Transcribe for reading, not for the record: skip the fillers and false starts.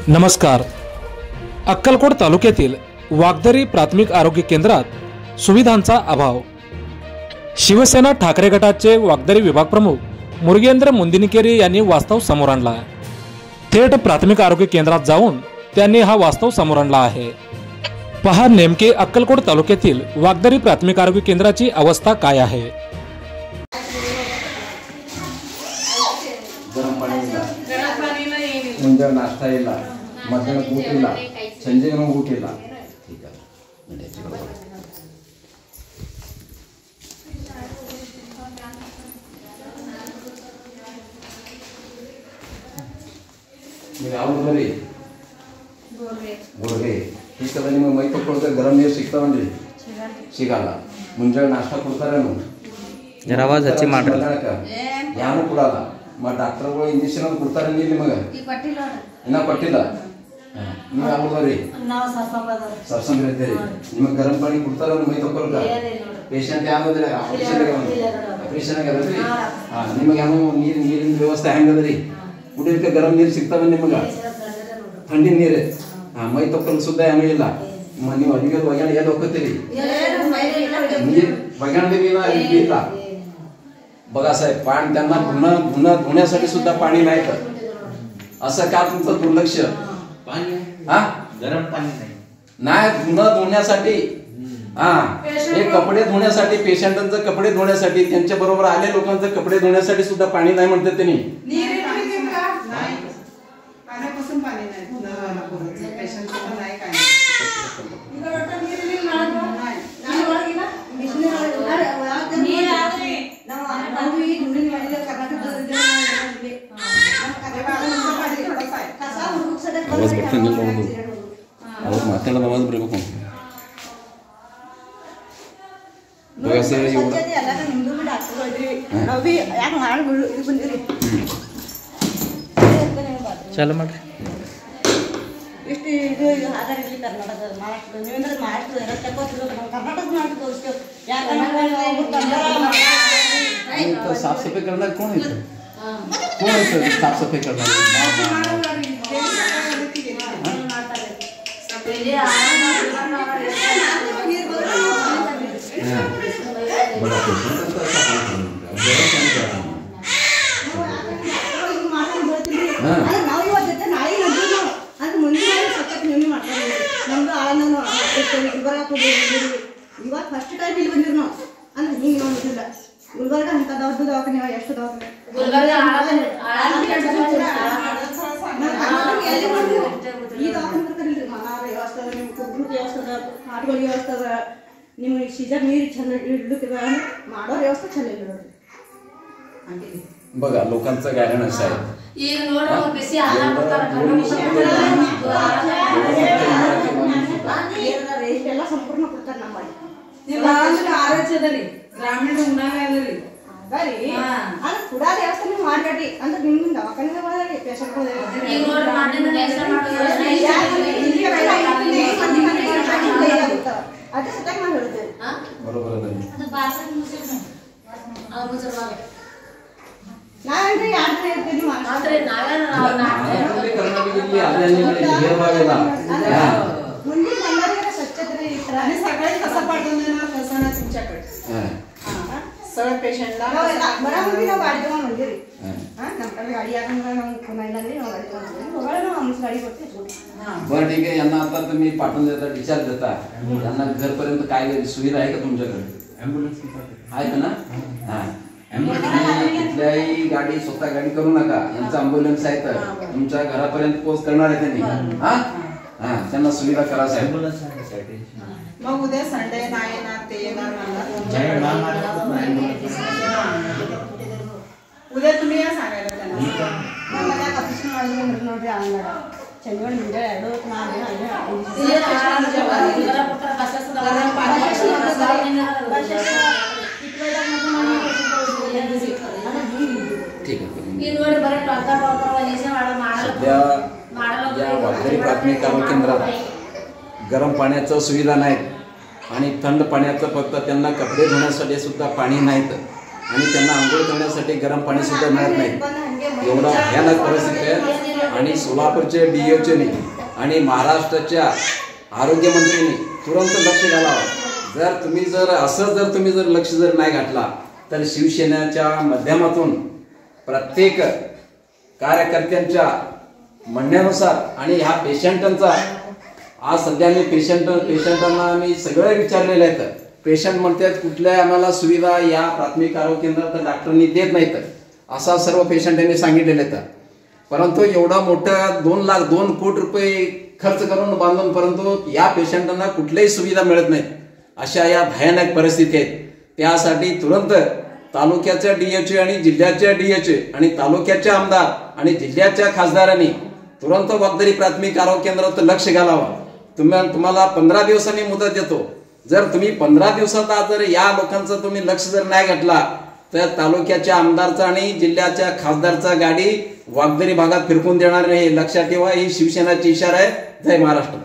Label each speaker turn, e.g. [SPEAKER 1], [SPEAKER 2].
[SPEAKER 1] नमस्कार. अक्कलकोट तालुक्यातील वागदरी प्राथमिक आरोग्य केंद्रात सुविधांचा अभाव. शिवसेना ठाकरे गटाचे वागदरी विभाग प्रमुख मुरगेंद्र मुंदिनकेरी यांनी वास्तव समोर आणला. थेट प्राथमिक आरोग्य केंद्रात जाऊन त्यांनी हा वास्तव समोर आणला आहे. पहा नेमके अक्कलकोट तालुक्यातील वागदरी प्राथमिक आरोग्य केंद्राची अवस्था काय आहे.
[SPEAKER 2] ಮುಂಜಾನೆ ನಾಷ್ಟ ಇಲ್ಲ, ಮಧ್ಯಾಹ್ನ ಊಟ ಇಲ್ಲ, ಸಂಜೆನೂ ಊಟ ಇಲ್ಲ. ನೀವು ಯಾವ ಊರಲ್ಲಿ ಗೋರ್ಗೆ ಈ ಸಲ ನಿಮಗೆ ಮೈ ತಕ್ಕೊಳ್ತಾರೆ ಗರಂ ನೀರು ಸಿಗ್ತಾವನ್ರಿ? ಸಿಗಲ್ಲ. ಮುಂಜಾನೆ ನಾಷ್ಟ ಕೊಡ್ತಾರೇನು? ಯಾರು ಕೊಡಲ್ಲ. ಡಾಕ್ಟರ್ಗಳು ಇಂಜೆಕ್ಷನ್ ಅದು ಕೊಡ್ತಾರೆ ನೀವು ನಿಮಗೆ? ಇನ್ನೂ ಕೊಟ್ಟಿಲ್ಲ. ನೀವು ಯಾವ್ರಿ ಸರ್ಸಂಗ್ರಿ ಇದ್ದೀರಿ? ನಿಮಗೆ ಗರಂ ಪಾನಿ ಕೊಡ್ತಾರ ಮೈ ತಗೊಳ್ಕ? ಪೇಷಂಟ್ ಯಾವ್ದ್ರಿ? ಆಪರೇಷನ್ ಆಗ್ಯದ್ರಿ? ನಿಮಗೆ ಯಾವ ನೀರಿನ ವ್ಯವಸ್ಥೆ ಹೆಂಗದ್ರಿ? ಕುಡಿಯಕ್ಕೆ ಗರಂ ನೀರು ಸಿಗ್ತಾವ ನಿಮಗೆ? ಥಂಡಿ ನೀರು ಮೈ ತಗೊಳ್ಕ ಸುದ್ದ ಏನೂ ಇಲ್ಲ. ನೀವು ಅಡಿಗೆ ಒಗ್ಯಾಣ ಎಲ್ಲಿ ಹೋಗ್ತೀರಿ? ನೀರು ಒಗ್ಯಾಣದೇವಿ ಇಲ್ಲ. बघा साहेब, पाणी त्यांना धुण्यासाठी सुद्धा पाणी नाही. तर असं का तुमचं दुर्लक्ष?
[SPEAKER 3] गरम पाणी
[SPEAKER 2] नाही धुण्यासाठी. हे कपडे धुण्यासाठी, पेशंटांचे कपडे धुण्यासाठी, त्यांच्या बरोबर आले लोकांचे कपडे धुण्यासाठी सुद्धा पाणी नाही म्हणते त्यांनी. आवाज ಬರ್ತಿಲ್ಲ ನೋಡು. ಅವ್ರು ಮಾತಾಡೋದು ಆವಾಜ್ ಬರಬೇಕು.
[SPEAKER 1] ಚಲೋ ಮಾಡ್ರಿ.
[SPEAKER 4] ಇಷ್ಟು ಇದು ಆಧಾರ ಇರಲಿ ಕರ್ನಾಟಕದ ಮಹಾರಾಷ್ಟ್ರ ನೀವೇಂದ್ರೆ ಮಹಾರಾಷ್ಟ್ರ ಕರ್ನಾಟಕ ಮಾಡಿ ತೋರಿಸ್ತೇವೆ.
[SPEAKER 2] यार साफ सफाई करना कौन है? कौन है सर साफ सफाई करना?
[SPEAKER 4] ಇವಾಗ ಫಸ್ಟ್ ಟೈಮ್ ಇಲ್ಲಿ ಬಂದಿರು ನಾವು ಅಂದ್ರೆ ಹಿಂಗೆ ನೋಡಿಲ್ಲ. ಗುಲ್ಬರ್ಗ ಅಂತ ದೊಡ್ಡ ದವಾಖಾನೆ ಎಷ್ಟು ದವಾಖಾನೆ ಈ ದವಾಖಾನೆ ಬರ್ತಾರಿಲ್ರಿ. ಮನಾರ ವ್ಯವಸ್ಥೆ ಅದ, ನಿಮ್ಗೆ ಕುಗ್ರು ವ್ಯವಸ್ಥೆ ಅದ, ಹಾಟ್ಗಳಿಗೆ ವ್ಯವಸ್ಥೆ ಅದ, ನಿಮ್ಗೆ ಸೀಜರ್ ನೀರು ಚಂದ ಇಡ್ಲಿಕ್ಕೆ ಮಾಡೋ ವ್ಯವಸ್ಥೆ ಚಂದ ಇಲ್ಲ ನೋಡ್ರಿ.
[SPEAKER 2] बघा लोकांचं गायन असं आहे.
[SPEAKER 4] ಎಲ್ಲ ಸಂಪೂರ್ಣ ಕೊಡ್ತಾರೆ ನಮ್ಮಲ್ಲಿ.
[SPEAKER 5] ಆರೋಗ್ಯದಲ್ಲಿ ಗ್ರಾಮೀಣ ಉಣ್ಣಾಗರಿ
[SPEAKER 4] ಅದು ಕೂಡ ವ್ಯವಸ್ಥೆ ಮಾಡ್ಬೇಡ್ರಿ ಅಂದ್ರೆ ನಿಮ್ಗೆ ದವಾಖಾನೆ ಹೋದ್ರಿ ಪೇಷಂಟ್ ಅದೇ ಸತ್ತಾಗಿ ಮಾಡಿ ಹೇಳ್ತೇವೆ. ನಾವೇನ್ರಿ ಯಾರು ಹೇಳ್ತೀವಿ ಮುಂದಿನ ಬಂದವರಿಗೆ ಸ್ವಚ್ಛತೆ
[SPEAKER 5] आणि सगळ्यात कसं पाठवलं ना कसं तुमच्याकडे सगळं पेशंटला
[SPEAKER 4] बरोबर ನಾವು ಗಾಡಿ ತಗೊಂಡು ಬಂದಿರಿ. ನಮ್ಮ ಕಡೆ ಗಾಡಿ ಯಾಕಂದ್ರೆ ನಾವು ಕೊನಾಯಿಲ್ಲ ಅಂದ್ರೆ ನಾವು ಗಾಡಿ ತಗೊಂಡಿದ್ದೀವಿ. ಹೋಗಲ್ಲ ನಾವು आमची गाडी ಕೊಡ್ತೀವಿ.
[SPEAKER 2] बरं ठीक आहे. यांना आता तुम्ही पाठवून देता, डिस्चार्ज देता, यांना घरपर्यंत काय सुविधा आहे का तुमच्याकडे? ॲम्ब्युलन्स आहे का ना? कुठल्याही गाडी स्वतः गाडी करू नका. यांचा ॲम्ब्युलन्स आहे तर तुमच्या घरापर्यंत पोहोच करणार आहे त्यांनी. त्यांना सुविधा करा साहेब.
[SPEAKER 5] मग उद्या संडे नाही येणार ते येणार उद्या तुम्ही या सांगायला त्यांना.
[SPEAKER 4] मला ऑपरेशन ಮಾಡಿದ್ರು ನೋಡ್ರಿ ಅಂಗಡ ಚಂದ್ರಣ್ಣ ಮುಂದೆ ಎರಡು ಮಾಡಿ
[SPEAKER 2] ठीक आहे. सध्या या वागदरी प्राथमिक आरोग्य केंद्रात गरम पाण्याचं सुविधा नाहीत आणि थंड पाण्याचं फक्त त्यांना कपडे धुण्यासाठी सुद्धा पाणी नाहीत. आणि त्यांना आंघोळ करण्यासाठी गरम पाणी सुद्धा मिळत नाही. एवढा भयानक परिस्थिती आहे. आणि सोलापूरचे DHOने आणि महाराष्ट्राच्या आरोग्यमंत्र्यांनी तुरंत लक्ष घालावं। जर तुम्ही लक्ष नाही घातला तर शिवसेनेच्या माध्यमातून प्रत्येक कार्यकर्त्यांच्या म्हणण्यानुसार आणि ह्या पेशंटांचा आज सध्या मी पेशंटांना मी सगळे विचारलेले आहेत। पेशंट म्हणतात कुठल्या आम्हाला सुविधा या प्राथमिक आरोग्य केंद्रात डॉक्टरांनी देत नाहीत असा सर्व पेशंटांनी सांगितलेले आहेत। परंतु एवढा मोठा 2 कोटी रुपये खर्च करून बांधून परंतु या पेशंटांना कुठलीही सुविधा मिळत नाही अशा या भयानक परिस्थिती आहेत। त्यासाठी तुरंत तालुक्याच्या DHO आणि जिल्ह्याच्या DHO आणि तालुक्याच्या आमदार आणि जिल्ह्याच्या खासदारांनी तुरंत वागदरी प्राथमिक आरोग्य केंद्रात लक्ष घालावं। तुम्हाला 15 दिवसांनी मुदत देतो। जर तुम्ही 15 दिवसात जर या लोकांचं तुम्ही लक्ष जर नाही घातला तर तालुक्याच्या आमदारचा आणि जिल्ह्याच्या खासदारचा गाडी वागदरी भागात फिरकून देणार नाही। लक्षात ठेवा, ही शिवसेनेचा इशारा आहे। जय महाराष्ट्र।